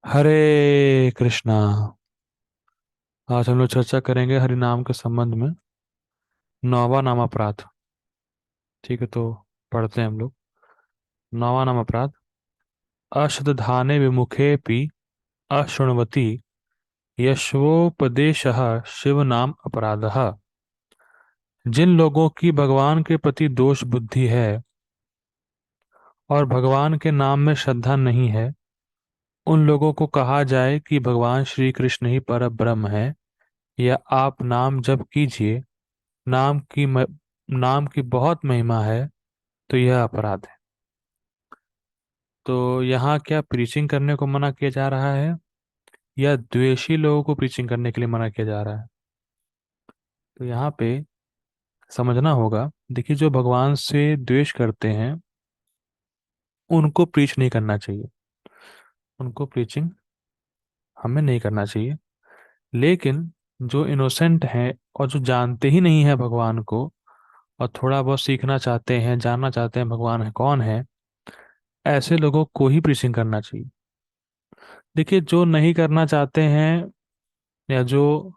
हरे कृष्णा। आज हम लोग चर्चा करेंगे हरि नाम के संबंध में। नौवा नाम अपराध। ठीक है, तो पढ़ते हैं हम लोग। नौवा नाम अपराध। अश्रद्धाने विमुखेऽपि अशृण्वति यशवोपदेशः शिव नाम अपराधः। जिन लोगों की भगवान के प्रति दोष बुद्धि है और भगवान के नाम में श्रद्धा नहीं है, उन लोगों को कहा जाए कि भगवान श्री कृष्ण ही पर ब्रह्म है, या आप नाम जप कीजिए, नाम की बहुत महिमा है, तो यह अपराध है। तो यहाँ क्या प्रीचिंग करने को मना किया जा रहा है, या द्वेषी लोगों को प्रीचिंग करने के लिए मना किया जा रहा है? तो यहाँ पे समझना होगा। देखिए, जो भगवान से द्वेष करते हैं उनको प्रीच नहीं करना चाहिए, उनको प्रीचिंग हमें नहीं करना चाहिए। लेकिन जो इनोसेंट हैं और जो जानते ही नहीं है भगवान को, और थोड़ा बहुत सीखना चाहते हैं, जानना चाहते हैं भगवान है कौन है, ऐसे लोगों को ही प्रीचिंग करना चाहिए। देखिए, जो नहीं करना चाहते हैं या जो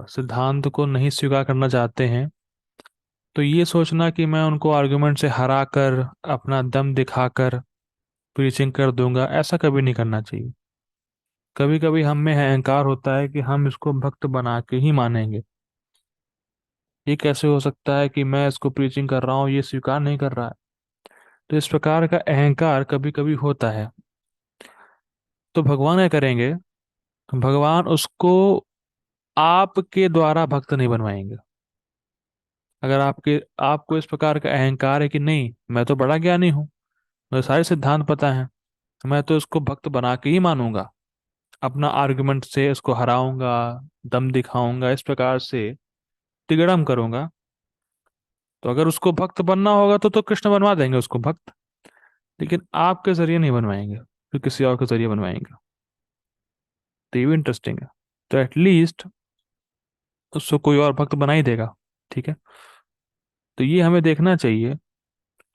सिद्धांत को नहीं स्वीकार करना चाहते हैं, तो ये सोचना कि मैं उनको आर्गुमेंट से हरा कर, अपना दम दिखाकर प्रीचिंग कर दूंगा, ऐसा कभी नहीं करना चाहिए। कभी कभी हम में अहंकार होता है कि हम इसको भक्त बना के ही मानेंगे। ये कैसे हो सकता है कि मैं इसको प्रीचिंग कर रहा हूँ, ये स्वीकार नहीं कर रहा है? तो इस प्रकार का अहंकार कभी कभी होता है। तो भगवान क्या करेंगे? भगवान उसको आपके द्वारा भक्त नहीं बनवाएंगे। अगर आपको इस प्रकार का अहंकार है कि नहीं, मैं तो बड़ा ज्ञानी हूँ, मुझे सारे सिद्धांत पता है, मैं तो इसको भक्त बना के ही मानूंगा, अपना आर्गुमेंट से इसको हराऊंगा, दम दिखाऊंगा, इस प्रकार से तिगड़म करूंगा, तो अगर उसको भक्त बनना होगा तो कृष्ण बनवा देंगे उसको भक्त। लेकिन आपके जरिए नहीं बनवाएंगे, फिर किसी और के जरिए बनवाएंगे। तो ये भी इंटरेस्टिंग है। तो एटलीस्ट उसको कोई और भक्त बना ही देगा। ठीक है। तो ये हमें देखना चाहिए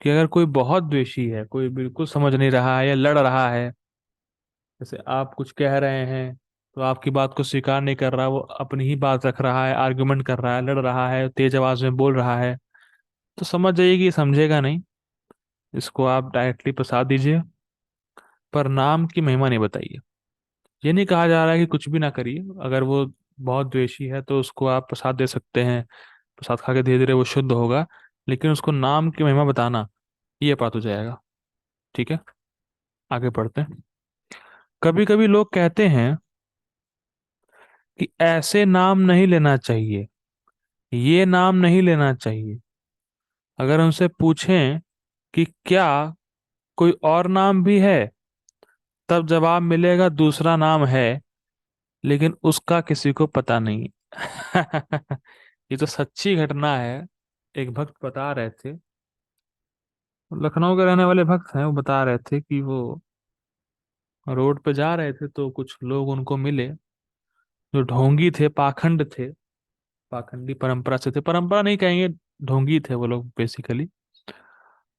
कि अगर कोई बहुत द्वेषी है, कोई बिल्कुल समझ नहीं रहा है या लड़ रहा है, जैसे आप कुछ कह रहे हैं तो आपकी बात को स्वीकार नहीं कर रहा, वो अपनी ही बात रख रहा है, आर्गुमेंट कर रहा है, लड़ रहा है, तेज आवाज में बोल रहा है, तो समझ जाइए कि ये समझेगा नहीं। इसको आप डायरेक्टली प्रसाद दीजिए, पर नाम की महिमा नहीं बताइए। ये नहीं कहा जा रहा है कि कुछ भी ना करिए। अगर वो बहुत द्वेषी है तो उसको आप प्रसाद दे सकते हैं, प्रसाद खा के धीरे धीरे वो शुद्ध होगा। लेकिन उसको नाम की महिमा बताना, ये पाप हो जाएगा। ठीक है, आगे पढ़ते हैं। कभी कभी लोग कहते हैं कि ऐसे नाम नहीं लेना चाहिए, ये नाम नहीं लेना चाहिए। अगर उनसे पूछें कि क्या कोई और नाम भी है, तब जवाब मिलेगा दूसरा नाम है, लेकिन उसका किसी को पता नहीं। ये तो सच्ची घटना है। एक भक्त बता रहे थे, लखनऊ के रहने वाले भक्त हैं, वो बता रहे थे कि वो रोड पे जा रहे थे तो कुछ लोग उनको मिले जो ढोंगी थे, पाखंड थे, पाखंडी परंपरा से थे, परंपरा नहीं कहेंगे, ढोंगी थे वो लोग बेसिकली।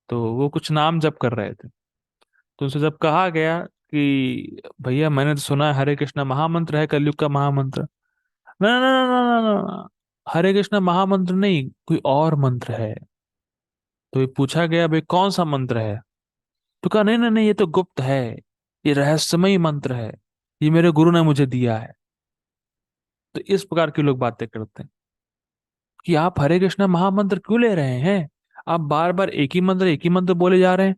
तो वो कुछ नाम जप कर रहे थे। तो उनसे जब कहा गया कि भैया मैंने तो सुना है हरे कृष्णा महामंत्र है, कलयुग का महामंत्र। ना ना ना ना ना ना ना, हरे कृष्णा महामंत्र नहीं, कोई और मंत्र है। तो ये पूछा गया भाई कौन सा मंत्र है? तो कहा नहीं नहीं नहीं, ये तो गुप्त है, ये रहस्यमयी मंत्र है, ये मेरे गुरु ने मुझे दिया है। तो इस प्रकार के लोग बातें करते हैं कि आप हरे कृष्णा महामंत्र क्यों ले रहे हैं, आप बार बार एक ही मंत्र बोले जा रहे हैं,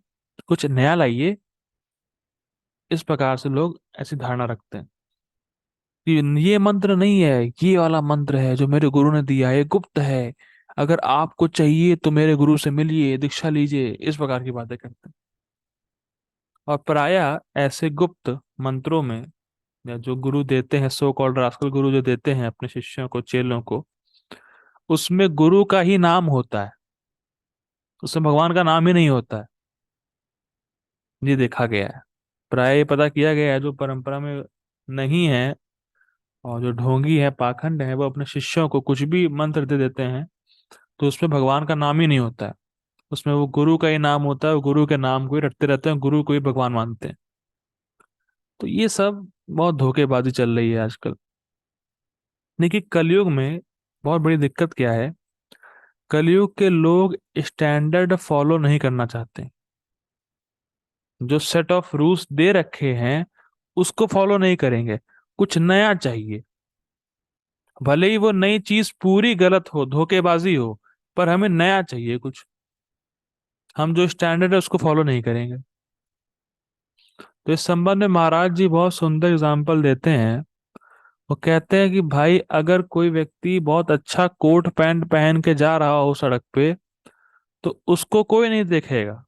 कुछ नया लाइए। इस प्रकार से लोग ऐसी धारणा रखते हैं कि ये मंत्र नहीं है, ये वाला मंत्र है जो मेरे गुरु ने दिया है, ये गुप्त है, अगर आपको चाहिए तो मेरे गुरु से मिलिए, दीक्षा लीजिए, इस प्रकार की बातें करते हैं। और प्रायः ऐसे गुप्त मंत्रों में, या जो गुरु देते हैं, सो कॉल्ड रास्कल गुरु जो देते हैं अपने शिष्यों को, चेलों को, उसमें गुरु का ही नाम होता है, उसमें भगवान का नाम ही नहीं होता है। ये देखा गया है, प्राय ये पता किया गया है, जो परंपरा में नहीं है और जो ढोंगी है, पाखंड है, वो अपने शिष्यों को कुछ भी मंत्र दे देते हैं, तो उसमें भगवान का नाम ही नहीं होता है, उसमें वो गुरु का ही नाम होता है, वो गुरु के नाम को ही रटते रहते हैं, गुरु को ही भगवान मानते हैं। तो ये सब बहुत धोखेबाजी चल रही है आजकल। देखिए कलयुग में बहुत बड़ी दिक्कत क्या है, कलयुग के लोग स्टैंडर्ड फॉलो नहीं करना चाहते। जो सेट ऑफ रूल्स दे रखे हैं उसको फॉलो नहीं करेंगे, कुछ नया चाहिए। भले ही वो नई चीज पूरी गलत हो, धोखेबाजी हो, पर हमें नया चाहिए कुछ। हम जो स्टैंडर्ड है उसको फॉलो नहीं करेंगे। तो इस संबंध में महाराज जी बहुत सुंदर एग्जाम्पल देते हैं। वो कहते हैं कि भाई अगर कोई व्यक्ति बहुत अच्छा कोट पैंट पहन के जा रहा हो सड़क पे, तो उसको कोई नहीं देखेगा।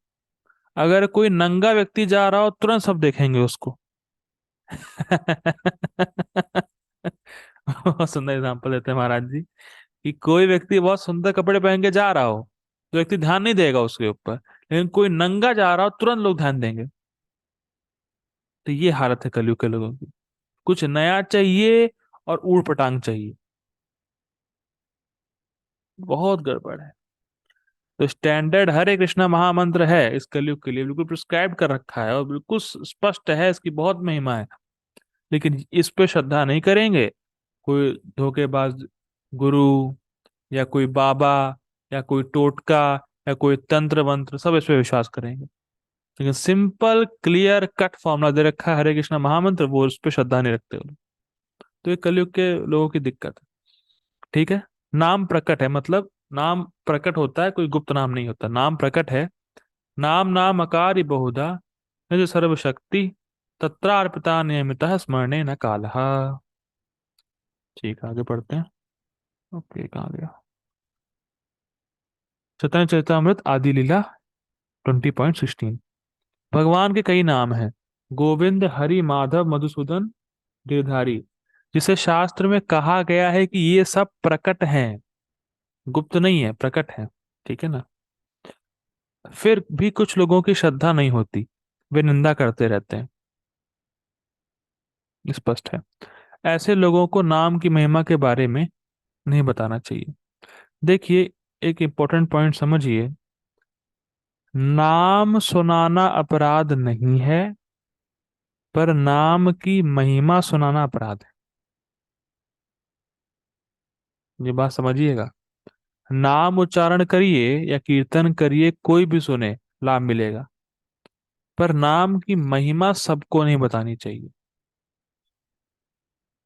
अगर कोई नंगा व्यक्ति जा रहा हो तुरंत सब देखेंगे उसको। बहुत सुंदर एग्जाम्पल देते हैं महाराज जी कि कोई व्यक्ति बहुत सुंदर कपड़े पहन के जा रहा हो तो व्यक्ति ध्यान नहीं देगा उसके ऊपर, लेकिन कोई नंगा जा रहा हो तुरंत लोग ध्यान देंगे। तो ये हालत है कलयुग के लोगों की। कुछ नया चाहिए और ऊट पटांग चाहिए। बहुत गड़बड़ है। तो स्टैंडर्ड हरे कृष्णा महामंत्र है इस कलयुग के लिए, बिल्कुल प्रिस्क्राइब कर रखा है और बिल्कुल स्पष्ट है, इसकी बहुत महिमा है। लेकिन इस पे श्रद्धा नहीं करेंगे। कोई धोखेबाज गुरु या कोई बाबा या कोई टोटका या कोई तंत्र मंत्र, सब इस पे विश्वास करेंगे। लेकिन सिंपल क्लियर कट फॉर्मूला दे रखा है हरे कृष्णा महामंत्र, वो उस पे श्रद्धा नहीं रखते वो लोग। तो ये कलयुग के लोगों की दिक्कत है। ठीक है। नाम प्रकट है, मतलब नाम प्रकट होता है, कोई गुप्त नाम नहीं होता, नाम प्रकट है। नाम नाम अकारी बहुधा, निज सर्वशक्ति, तत्रार्पिता नियमितः स्मरणे न कालः। ठीक है, आगे पढ़ते हैं। ओके, कहाँ गया। चैतन्य चरितमृत आदि लीला 20.16। भगवान के कई नाम हैं, गोविंद हरि माधव मधुसूदन गिरधारी, जिसे शास्त्र में कहा गया है कि ये सब प्रकट हैं, गुप्त नहीं है, प्रकट है। ठीक है ना। फिर भी कुछ लोगों की श्रद्धा नहीं होती, वे निंदा करते रहते हैं। स्पष्ट है। ऐसे लोगों को नाम की महिमा के बारे में नहीं बताना चाहिए। देखिए, एक इंपॉर्टेंट पॉइंट समझिए। नाम सुनाना अपराध नहीं है, पर नाम की महिमा सुनाना अपराध है। ये बात समझिएगा। नाम उच्चारण करिए या कीर्तन करिए, कोई भी सुने, लाभ मिलेगा। पर नाम की महिमा सबको नहीं बतानी चाहिए।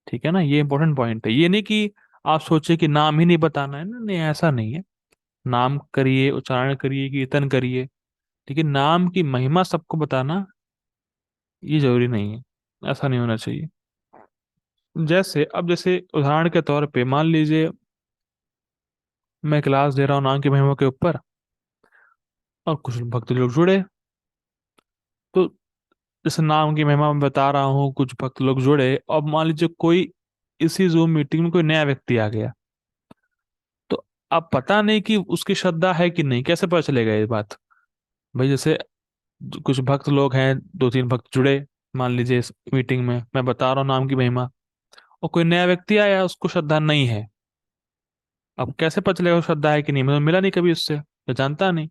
ठीक है ना, ये इंपॉर्टेंट पॉइंट है। ये नहीं कि आप सोचे कि नाम ही नहीं बताना है ना, नहीं ऐसा नहीं है। नाम करिए, उच्चारण करिए, कीर्तन करिए, लेकिन नाम की महिमा सबको बताना ये जरूरी नहीं है। ऐसा नहीं होना चाहिए। जैसे अब, जैसे उदाहरण के तौर पे मान लीजिए मैं क्लास दे रहा हूँ नाम की महिमा के ऊपर, और कुछ भक्त लोग जुड़े। तो जैसे नाम की महिमा मैं बता रहा हूँ, कुछ भक्त लोग जुड़े, और मान लीजिए कोई इसी जूम मीटिंग में कोई नया व्यक्ति आ गया। तो अब पता नहीं कि उसकी श्रद्धा है कि नहीं, कैसे पता चलेगा ये बात। भाई जैसे कुछ भक्त लोग हैं, दो तीन भक्त जुड़े मान लीजिए इस मीटिंग में, मैं बता रहा हूँ नाम की महिमा, और कोई नया व्यक्ति आया उसको श्रद्धा नहीं है। अब कैसे पता चलेगा वो श्रद्धा है कि नहीं, मतलब मिला नहीं कभी उससे, तो जानता नहीं।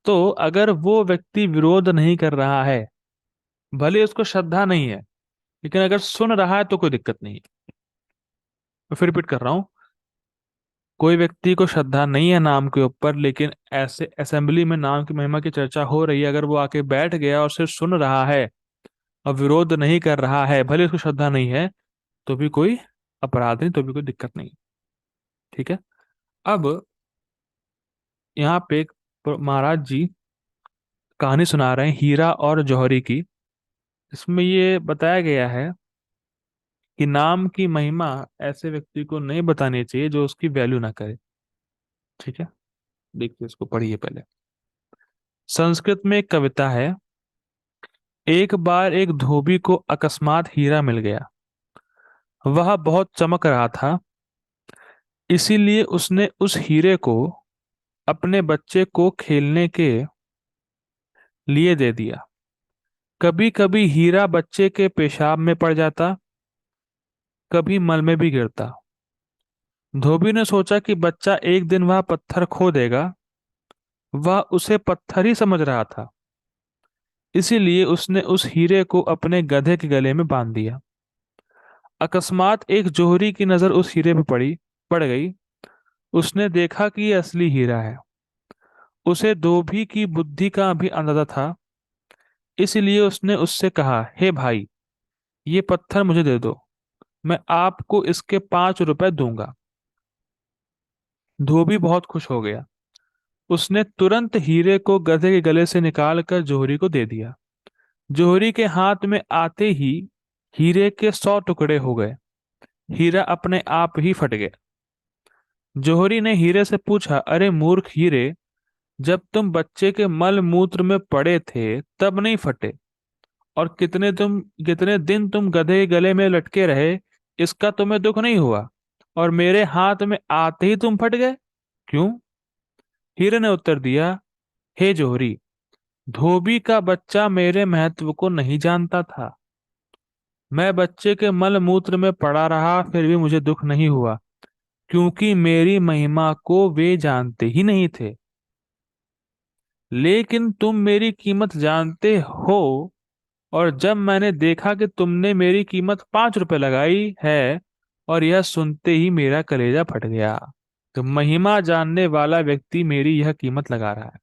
तो अगर वो व्यक्ति विरोध नहीं कर रहा है, भले उसको श्रद्धा नहीं है, लेकिन अगर सुन रहा है तो कोई दिक्कत नहीं है। मैं फिर रिपीट कर रहा हूँ। कोई व्यक्ति को श्रद्धा नहीं है नाम के ऊपर, लेकिन ऐसे असेंबली में नाम की महिमा की चर्चा हो रही है, अगर वो आके बैठ गया और सिर्फ सुन रहा है और विरोध नहीं कर रहा है, भले उसको श्रद्धा नहीं है, तो भी कोई अपराध नहीं, तो भी कोई दिक्कत नहीं। ठीक है। अब यहाँ पे एक महाराज जी कहानी सुना रहे हैं हीरा और जौहरी की। इसमें ये बताया गया है कि नाम की महिमा ऐसे व्यक्ति को नहीं बतानी चाहिए जो उसकी वैल्यू ना करे। ठीक है। देखिए, इसको पढ़िए पहले। संस्कृत में एक कविता है। एक बार एक धोबी को अकस्मात हीरा मिल गया। वह बहुत चमक रहा था, इसीलिए उसने उस हीरे को अपने बच्चे को खेलने के लिए दे दिया। कभी कभी हीरा बच्चे के पेशाब में पड़ जाता, कभी मल में भी गिरता। धोबी ने सोचा कि बच्चा एक दिन वह पत्थर खो देगा। वह उसे पत्थर ही समझ रहा था, इसीलिए उसने उस हीरे को अपने गधे के गले में बांध दिया। अकस्मात एक जोहरी की नजर उस हीरे पे पड़ गई। उसने देखा कि ये असली हीरा है। उसे धोबी की बुद्धि का भी अंदाजा था। इसलिए उसने उससे कहा, हे भाई, ये पत्थर मुझे दे दो, मैं आपको इसके 5 रुपए दूंगा। धोबी बहुत खुश हो गया। उसने तुरंत हीरे को गधे के गले से निकाल कर जोहरी को दे दिया। जोहरी के हाथ में आते ही हीरे के 100 टुकड़े हो गए। हीरा अपने आप ही फट गया। जोहरी ने हीरे से पूछा, अरे मूर्ख हीरे, जब तुम बच्चे के मल मूत्र में पड़े थे तब नहीं फटे, और कितने दिन तुम गधे के गले में लटके रहे, इसका तुम्हें दुख नहीं हुआ, और मेरे हाथ में आते ही तुम फट गए, क्यों? हीरे ने उत्तर दिया, हे जोहरी, धोबी का बच्चा मेरे महत्व को नहीं जानता था। मैं बच्चे के मल मूत्र में पड़ा रहा, फिर भी मुझे दुख नहीं हुआ, क्योंकि मेरी महिमा को वे जानते ही नहीं थे। लेकिन तुम मेरी कीमत जानते हो, और जब मैंने देखा कि तुमने मेरी कीमत 5 रुपए लगाई है, और यह सुनते ही मेरा कलेजा फट गया। तो महिमा जानने वाला व्यक्ति मेरी यह कीमत लगा रहा है।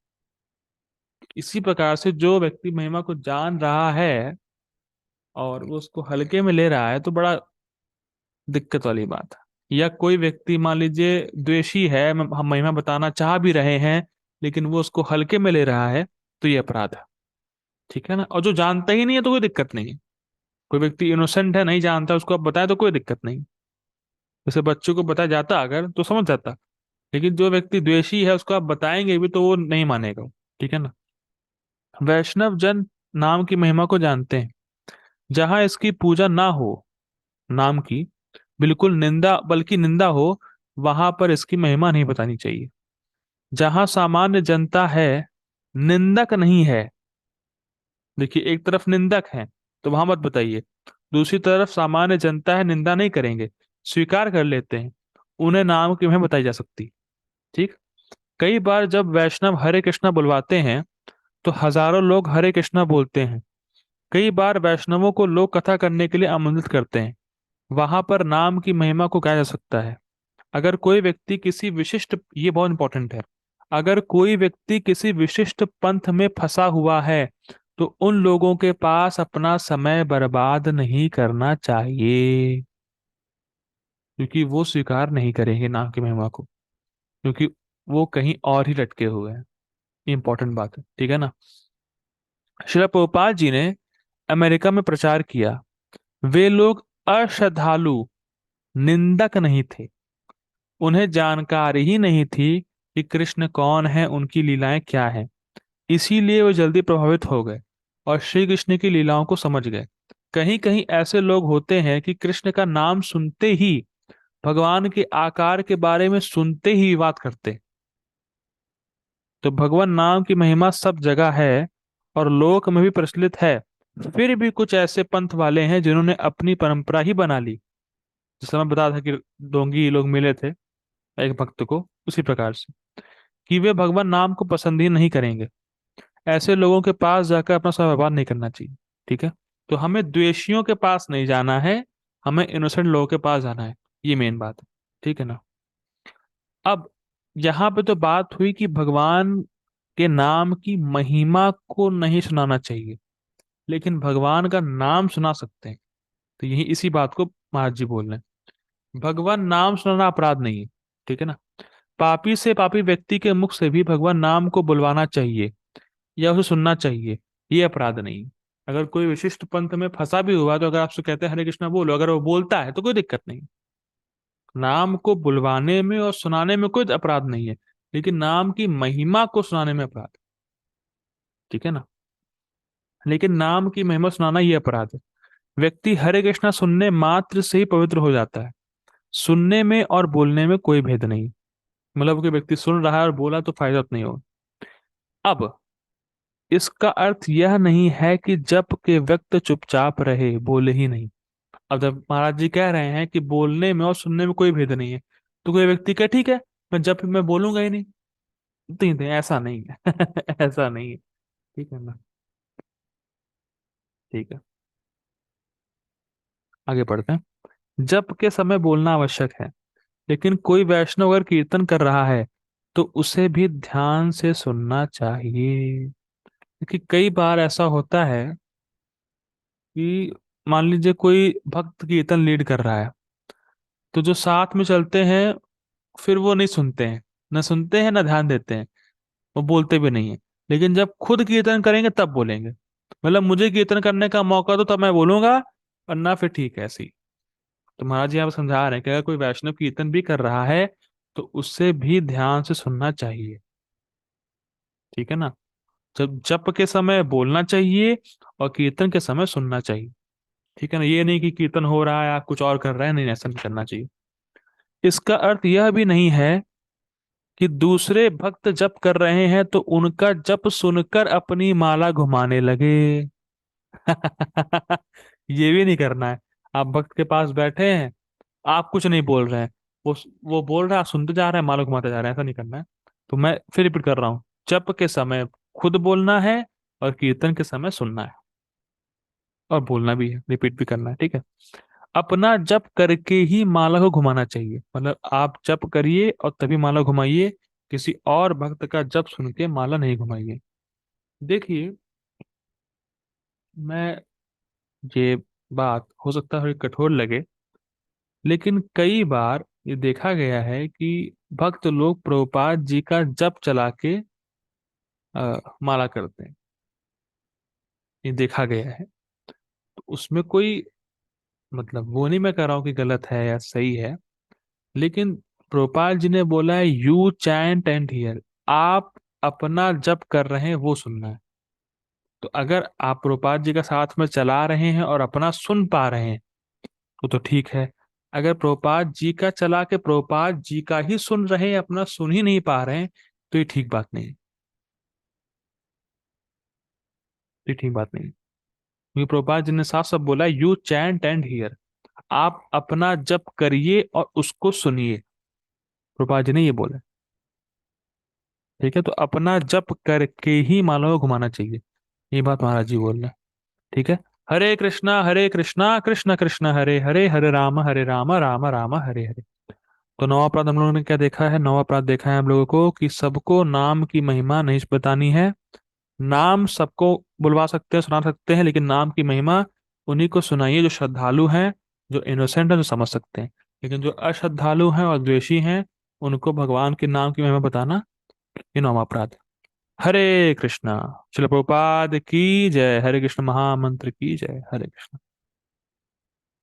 इसी प्रकार से जो व्यक्ति महिमा को जान रहा है और वो उसको हल्के में ले रहा है, तो बड़ा दिक्कत वाली बात है। या कोई व्यक्ति मान लीजिए द्वेषी है, हम महिमा बताना चाह भी रहे हैं, लेकिन वो उसको हल्के में ले रहा है, तो ये अपराध है। ठीक है ना? और जो जानता ही नहीं है तो कोई दिक्कत नहीं है। कोई व्यक्ति इनोसेंट है, नहीं जानता, उसको आप बताएं तो कोई दिक्कत नहीं। जैसे बच्चों को बताया जाता अगर तो समझ जाता। लेकिन जो व्यक्ति द्वेषी है उसको आप बताएंगे भी तो वो नहीं मानेगा। ठीक है ना? वैष्णव जन नाम की महिमा को जानते हैं। जहां इसकी पूजा ना हो, नाम की बिल्कुल निंदा, बल्कि निंदा हो, वहां पर इसकी महिमा नहीं बतानी चाहिए। जहां सामान्य जनता है, निंदक नहीं है, देखिए एक तरफ निंदक है तो वहां मत बताइए, दूसरी तरफ सामान्य जनता है, निंदा नहीं करेंगे, स्वीकार कर लेते हैं, उन्हें नाम की महिमा बताई जा सकती। ठीक। कई बार जब वैष्णव हरे कृष्णा बुलवाते हैं तो हजारों लोग हरे कृष्णा बोलते हैं। कई बार वैष्णवों को लोक कथा करने के लिए आमंत्रित करते हैं। वहां पर नाम की महिमा को गाया जा सकता है। अगर कोई व्यक्ति किसी विशिष्ट, ये बहुत इंपॉर्टेंट है, अगर कोई व्यक्ति किसी विशिष्ट पंथ में फंसा हुआ है तो उन लोगों के पास अपना समय बर्बाद नहीं करना चाहिए, क्योंकि वो स्वीकार नहीं करेंगे नाम की महिमा को, क्योंकि वो कहीं और ही लटके हुए हैं। इंपॉर्टेंट बात है। ठीक है ना? श्रील प्रभुपाद जी ने अमेरिका में प्रचार किया। वे लोग अश्रद्धालु, निंदक नहीं थे। उन्हें जानकारी ही नहीं थी कि कृष्ण कौन है, उनकी लीलाएं क्या हैं। इसीलिए वे जल्दी प्रभावित हो गए और श्री कृष्ण की लीलाओं को समझ गए। कहीं कहीं ऐसे लोग होते हैं कि कृष्ण का नाम सुनते ही, भगवान के आकार के बारे में सुनते ही विवाद करते। तो भगवान नाम की महिमा सब जगह है और लोक में भी प्रचलित है। फिर भी कुछ ऐसे पंथ वाले हैं जिन्होंने अपनी परंपरा ही बना ली। जैसे मैं बता था कि डोंगी लोग मिले थे एक भक्त को, उसी प्रकार से कि वे भगवान नाम को पसंद ही नहीं करेंगे। ऐसे लोगों के पास जाकर अपना समय बर्बाद नहीं करना चाहिए। ठीक है? तो हमें द्वेषियों के पास नहीं जाना है, हमें इनोसेंट लोगों के पास जाना है। ये मेन बात है। ठीक है ना? अब यहाँ पे तो बात हुई कि भगवान के नाम की महिमा को नहीं सुनाना चाहिए, लेकिन भगवान का नाम सुना सकते हैं। तो यही इसी बात को महाराज जी बोल रहे हैं। भगवान नाम सुनाना अपराध नहीं है। ठीक है ना? पापी से पापी व्यक्ति के मुख से भी भगवान नाम को बुलवाना चाहिए या उसे सुनना चाहिए, ये अपराध नहीं है। अगर कोई विशिष्ट पंथ में फंसा भी हुआ तो अगर आपसे कहते हैं हरे कृष्णा बोलो, अगर वो बोलता है तो कोई दिक्कत नहीं। नाम को बुलवाने में और सुनाने में कोई अपराध नहीं है, लेकिन नाम की महिमा को सुनाने में अपराध है। ठीक है ना? लेकिन नाम की महिमा सुनाना ये अपराध है। व्यक्ति हरे कृष्णा सुनने मात्र से ही पवित्र हो जाता है। सुनने में और बोलने में कोई भेद नहीं। मतलब कोई व्यक्ति सुन रहा है और बोला तो फायदा तो नहीं होगा। अब इसका अर्थ यह नहीं है कि जप के व्यक्त चुपचाप रहे, बोले ही नहीं। अब जब महाराज जी कह रहे हैं कि बोलने में और सुनने में कोई भेद नहीं है, तो कोई व्यक्ति कहे ठीक है, मैं जब मैं बोलूंगा ही नहीं, तो ऐसा नहीं है। ऐसा नहीं है। ठीक है ना? ठीक है, आगे बढ़ते हैं। जप के समय बोलना आवश्यक है, लेकिन कोई वैष्णव अगर कीर्तन कर रहा है तो उसे भी ध्यान से सुनना चाहिए। क्योंकि कई बार ऐसा होता है कि मान लीजिए कोई भक्त कीर्तन लीड कर रहा है, तो जो साथ में चलते हैं फिर वो नहीं सुनते हैं, ना सुनते हैं ना ध्यान देते हैं, वो बोलते भी नहीं है। लेकिन जब खुद कीर्तन करेंगे तब बोलेंगे, मतलब मुझे कीर्तन करने का मौका दो तब मैं बोलूंगा, वरना फिर ठीक है ऐसे ही। तो महाराज जी यहाँ पे समझा रहे हैं कि अगर कोई वैष्णव कीर्तन भी कर रहा है तो उससे भी ध्यान से सुनना चाहिए। ठीक है ना। जब जप के समय बोलना चाहिए और कीर्तन के समय सुनना चाहिए। ठीक है ना, ये नहीं कि कीर्तन हो रहा है आप कुछ और कर रहे हैं, नहीं, ऐसा नहीं करना चाहिए। इसका अर्थ यह भी नहीं है कि दूसरे भक्त जप कर रहे हैं तो उनका जप सुनकर अपनी माला घुमाने लगे। ये भी नहीं करना है। आप भक्त के पास बैठे हैं, आप कुछ नहीं बोल रहे हैं, वो वो बोल रहा है, आप सुनते जा रहे हैं, माला घुमाते जा रहे हैं, ऐसा नहीं करना है। तो मैं फिर रिपीट कर रहा हूँ, जप के समय खुद बोलना है और कीर्तन के समय सुनना है, और बोलना भी है, रिपीट भी करना है। ठीक है। अपना जप करके ही माला को घुमाना चाहिए, मतलब आप जप करिए और तभी माला घुमाइए, किसी और भक्त का जप सुन के माला नहीं घुमाइए। देखिए, मैं ये बात हो सकता है थोड़ी कठोर लगे, लेकिन कई बार ये देखा गया है कि भक्त लोग प्रभुपाद जी का जप चला के माला करते हैं। ये देखा गया है। तो उसमें कोई मतलब वो नहीं मैं कह रहा हूँ कि गलत है या सही है, लेकिन प्रभुपाद जी ने बोला है यू चैंट एंड हियर, आप अपना जप कर रहे हैं वो सुनना है। तो अगर आप प्रभुपाद जी का साथ में चला रहे हैं और अपना सुन पा रहे हैं तो ठीक है। अगर प्रभुपाद जी का चला के प्रभुपाद जी का ही सुन रहे हैं, अपना सुन ही नहीं पा रहे हैं, तो ये ठीक बात नहीं है। ये ठीक बात नहीं है। क्योंकि प्रभुपाद जी ने साफ साफ बोला यू चैंट एंड हियर, आप अपना जप करिए और उसको सुनिए। प्रभुपाद जी ने ये बोला। ठीक है, तो अपना जप करके ही माला को घुमाना चाहिए, ये बात महाराज जी बोल रहे हैं। ठीक है। हरे कृष्णा कृष्ण कृष्ण हरे हरे, हरे राम राम राम हरे हरे। तो नवा अपराध हम लोगों ने क्या देखा है? नवा अपराध देखा है हम लोगों को कि सबको नाम की महिमा नहीं बतानी है। नाम सबको बुलवा सकते हैं, सुना सकते हैं, लेकिन नाम की महिमा उन्हीं को सुनाइए जो श्रद्धालु हैं, जो इनोसेंट है, जो समझ सकते हैं। लेकिन जो अश्रद्धालु हैं और द्वेषी हैं, उनको भगवान के नाम की महिमा बताना ये नौवा अपराध है। हरे कृष्णा। शिल प्रभुपाद की जय। हरे कृष्ण महामंत्र की जय। हरे कृष्ण।